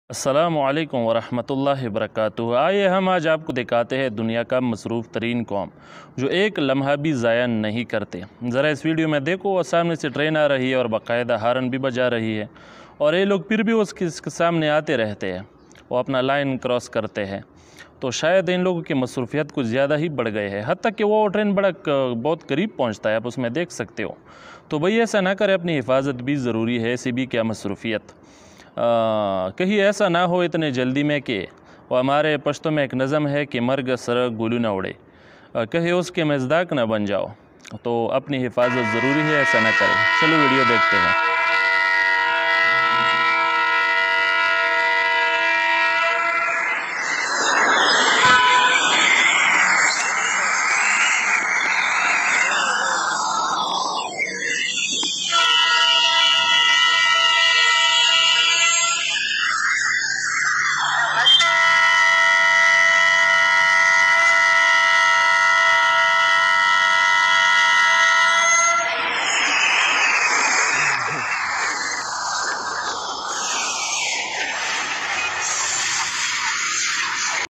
अस्सलामुअलैकुम वरहमतुल्लाहि वबरकातुहू। आइए हम आज आपको दिखाते हैं दुनिया का मसरूफ़ तरीन कौम जो एक लम्हा भी ज़ाया नहीं करते। ज़रा इस वीडियो में देखो, वो सामने से ट्रेन आ रही है और बाकायदा हारन भी बजा रही है और ये लोग फिर भी उसके सामने आते रहते हैं, वो अपना लाइन क्रॉस करते हैं। तो शायद इन लोगों की मसरूफ़ियत कुछ ज़्यादा ही बढ़ गए हैं, हत्ता कि वो ट्रेन बहुत करीब पहुँचता है, आप उसमें देख सकते हो। तो भाई ऐसा ना करें, अपनी हिफाजत भी ज़रूरी है, ऐसी भी क्या मसरूफ़ियत। कहीं ऐसा ना हो इतने जल्दी में कि वो हमारे पश्तो में एक नज़म है कि मर्ग सरग गुलू ना उड़े, कहीं उसके मज़दाक ना बन जाओ। तो अपनी हिफाजत ज़रूरी है, ऐसा ना करें। चलो वीडियो देखते हैं।